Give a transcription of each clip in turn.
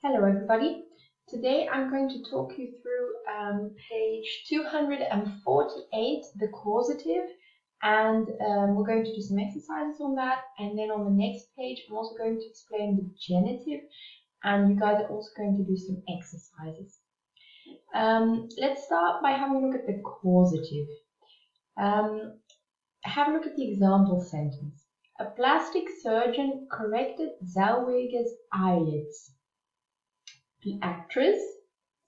Hello everybody. Today I'm going to talk you through page 248, the causative, and we're going to do some exercises on that. And then on the next page I'm also going to explain the genitive, and you guys are also going to do some exercises. Let's start by having a look at the causative. Have a look at the example sentence. A plastic surgeon corrected Zellweger's eyelids. The actress,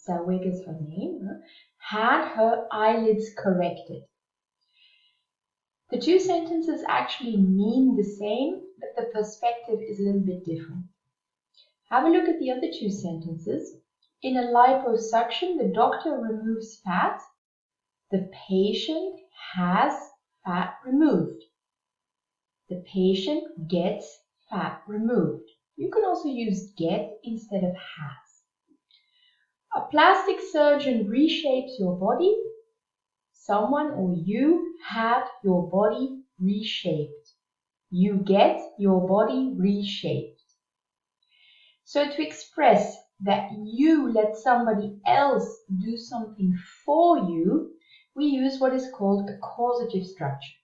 Zellweger's her name, had her eyelids corrected. The two sentences actually mean the same, but the perspective is a little bit different. Have a look at the other two sentences. In a liposuction, the doctor removes fat. The patient has fat removed. The patient gets fat removed. You can also use get instead of has. A plastic surgeon reshapes your body. Someone or you have your body reshaped. You get your body reshaped. So to express that you let somebody else do something for you, we use what is called a causative structure.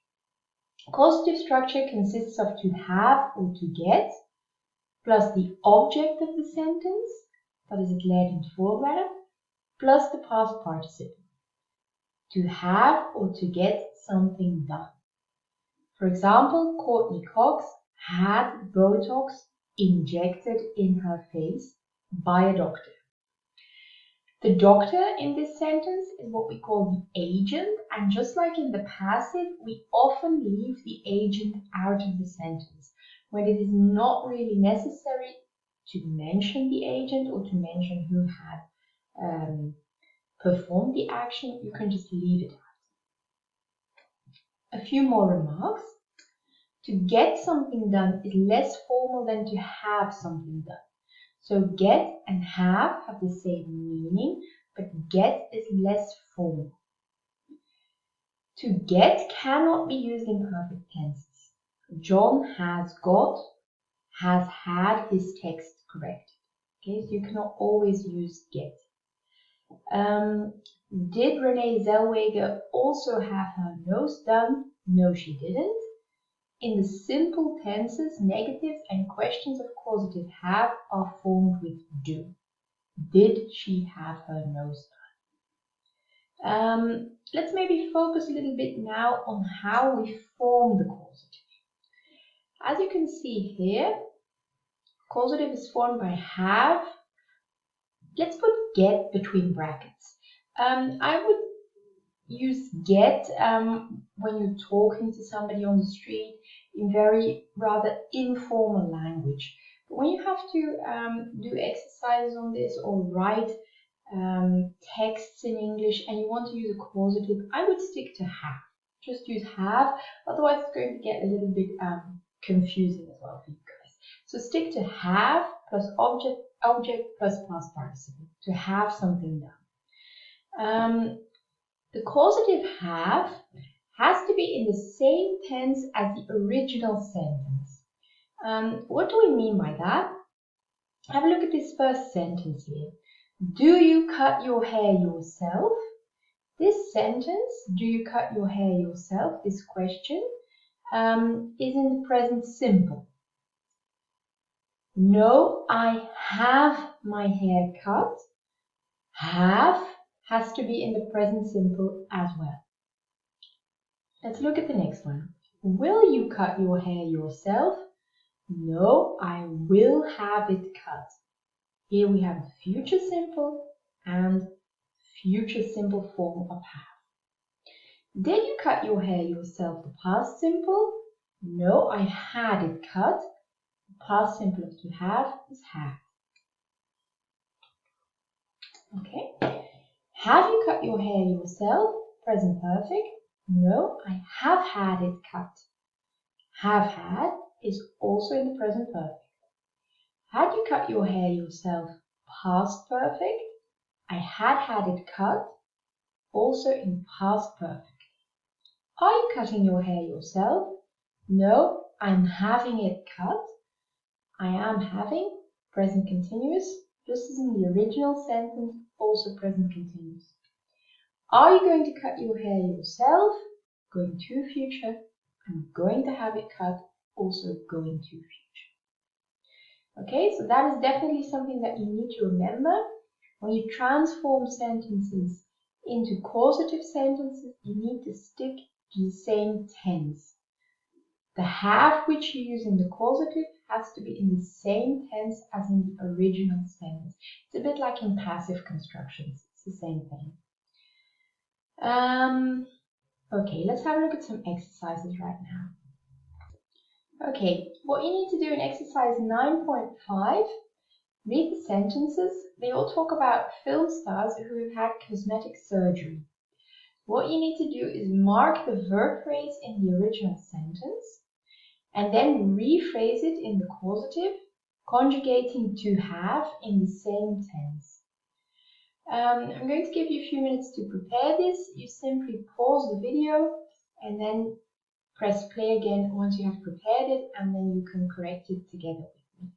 A causative structure consists of to have or to get, plus the object of the sentence, that is het leidend voorwerp, plus the past participle. To have or to get something done. For example, Courtney Cox had Botox injected in her face by a doctor. The doctor in this sentence is what we call the agent, and just like in the passive, we often leave the agent out of the sentence when it is not really necessary to mention the agent or to mention who had performed the action. You can just leave it out. A few more remarks. To get something done is less formal than to have something done. So get and have the same meaning, but get is less formal. To get cannot be used in perfect tenses. John has got, has had his text corrected. Okay, so you cannot always use get. Did Renee Zellweger also have her nose done? No, she didn't. In the simple tenses, negatives and questions of causative have are formed with do. Did she have her nose done? Let's maybe focus a little bit now on how we form the causative. As you can see here, causative is formed by have. Let's put get between brackets. I would use get when you're talking to somebody on the street in very rather informal language. But when you have to do exercises on this or write texts in English and you want to use a causative, I would stick to have. Just use have, otherwise it's going to get a little bit confusing as well for you guys. So stick to have plus object plus past participle, to have something done. The causative have has to be in the same tense as the original sentence. What do we mean by that? Have a look at this first sentence here. Do you cut your hair yourself? This sentence, do you cut your hair yourself, this question, is in the present simple. No, I have my hair cut. Have has to be in the present simple as well. Let's look at the next one. Will you cut your hair yourself? No, I will have it cut. Here we have the future simple and future simple form of have. Did you cut your hair yourself? The past simple? No, I had it cut. The past simple of to have is have. Okay. Have you cut your hair yourself? Present perfect. No, I have had it cut. Have had is also in the present perfect. Had you cut your hair yourself? Past perfect. I had it cut, also in past perfect. Are you cutting your hair yourself? No, I'm having it cut. I am having, present continuous, just as in the original sentence, also present continuous. Are you going to cut your hair yourself? Going to future. I'm going to have it cut, also going to future. Okay, so that is definitely something that you need to remember. When you transform sentences into causative sentences, you need to stick to the same tense. The have which you use in the causative has to be in the same tense as in the original sentence. It's a bit like in passive constructions. It's the same thing. Okay, let's have a look at some exercises right now. Okay, what you need to do in exercise 9.5, read the sentences. They all talk about film stars who have had cosmetic surgery. What you need to do is mark the verb phrase in the original sentence and then rephrase it in the causative, conjugating to have in the same tense. I'm going to give you a few minutes to prepare this. You simply pause the video and then press play again once you have prepared it, and then you can correct it together with me.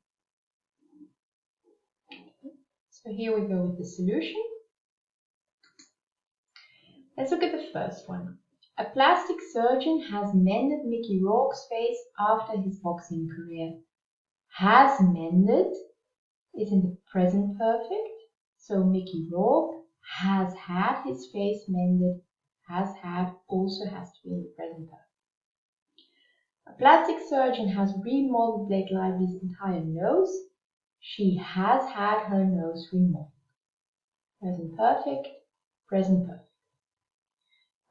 So here we go with the solution. Let's look at the first one. A plastic surgeon has mended Mickey Rourke's face after his boxing career. Has mended is in the present perfect. So Mickey Rourke has had his face mended. Has had also has to be in the present perfect. A plastic surgeon has remodeled Blake Lively's entire nose. She has had her nose remodeled. Present perfect, present perfect.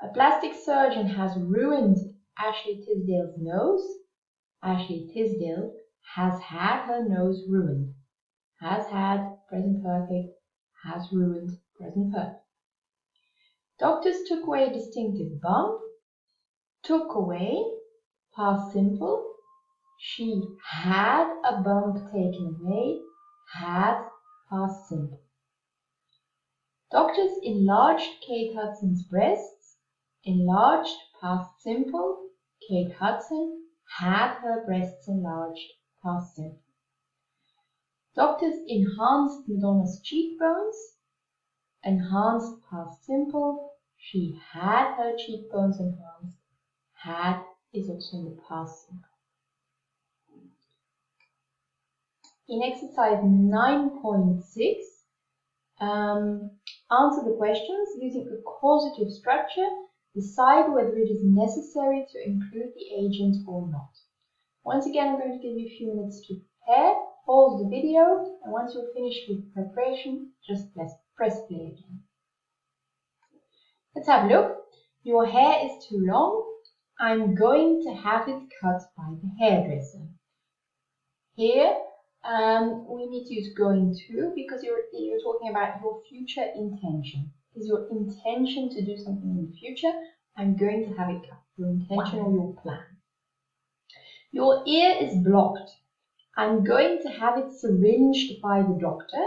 A plastic surgeon has ruined Ashley Tisdale's nose. Ashley Tisdale has had her nose ruined. Has had, present perfect, has ruined, present perfect. Doctors took away a distinctive bump. Took away, past simple. She had a bump taken away. Had, past simple. Doctors enlarged Kate Hudson's breasts. Enlarged, past simple. Kate Hudson had her breasts enlarged, past simple. Doctors enhanced Madonna's cheekbones. Enhanced, past simple. She had her cheekbones enhanced. Had is also in the past simple. In exercise 9.6, answer the questions using a causative structure. Decide whether it is necessary to include the agent or not. Once again, I'm going to give you a few minutes to prepare. Pause the video, and once you're finished with preparation, just press play again. Let's have a look. Your hair is too long. I'm going to have it cut by the hairdresser. Here, we need to use going to because you're talking about your future intention. Is your intention to do something in the future? I'm going to have it cut. Your intention or your plan. Your ear is blocked. I'm going to have it syringed by the doctor.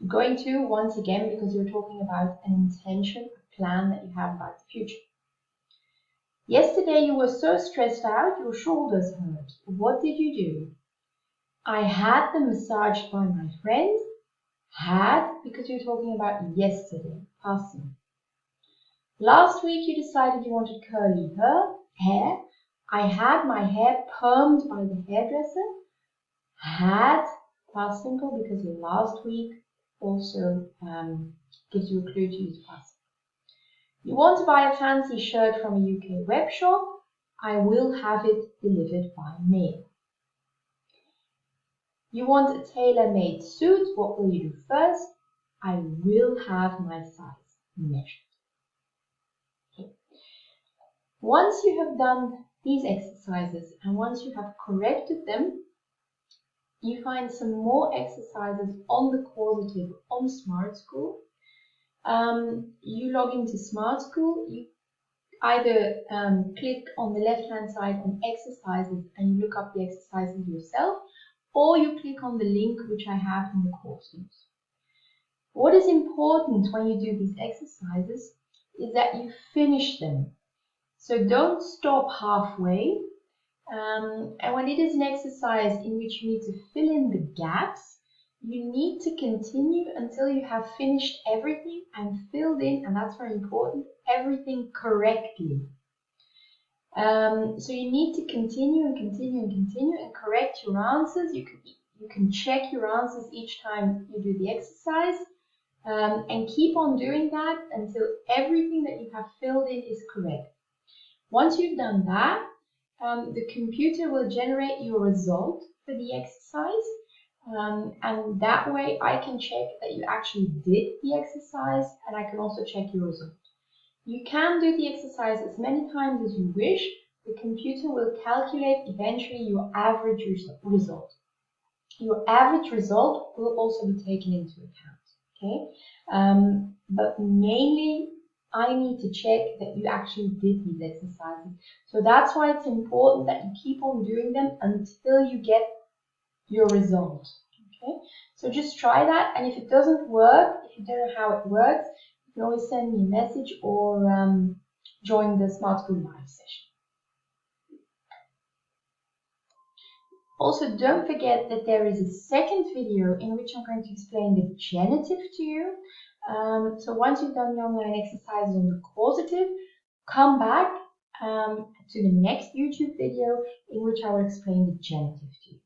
Going to, once again, because you're talking about an intention, a plan that you have about the future. Yesterday you were so stressed out, your shoulders hurt. What did you do? I had them massaged by my friend. Had, because you're talking about yesterday, passing. Last week you decided you wanted curly hair. I had my hair permed by the hairdresser. Had, past simple, because last week also gives you a clue to use past. You want to buy a fancy shirt from a UK web shop. I will have it delivered by mail. You want a tailor-made suit. What will you do first? I will have my size measured. Okay. Once you have done these exercises and once you have corrected them, you find some more exercises on the causative on Smart School. You log into Smart School. You either click on the left-hand side on exercises and you look up the exercises yourself, or you click on the link which I have in the course notes. What is important when you do these exercises is that you finish them. So don't stop halfway. And when it is an exercise in which you need to fill in the gaps, you need to continue until you have finished everything and filled in, and that's very important, everything correctly. So you need to continue and continue and continue and correct your answers. You can check your answers each time you do the exercise, and keep on doing that until everything that you have filled in is correct. Once you've done that, the computer will generate your result for the exercise, and that way I can check that you actually did the exercise, and I can also check your result. You can do the exercise as many times as you wish. The computer will calculate eventually your average result. Your average result will also be taken into account, okay? But mainly I need to check that you actually did these exercises. So that's why it's important that you keep on doing them until you get your result, okay? So just try that, and if it doesn't work, if you don't know how it works, you can always send me a message or join the Smart School Live session. Also, don't forget that there is a second video in which I'm going to explain the genitive to you. So once you've done the online exercises on the causative, come back to the next YouTube video in which I will explain the genitive to you.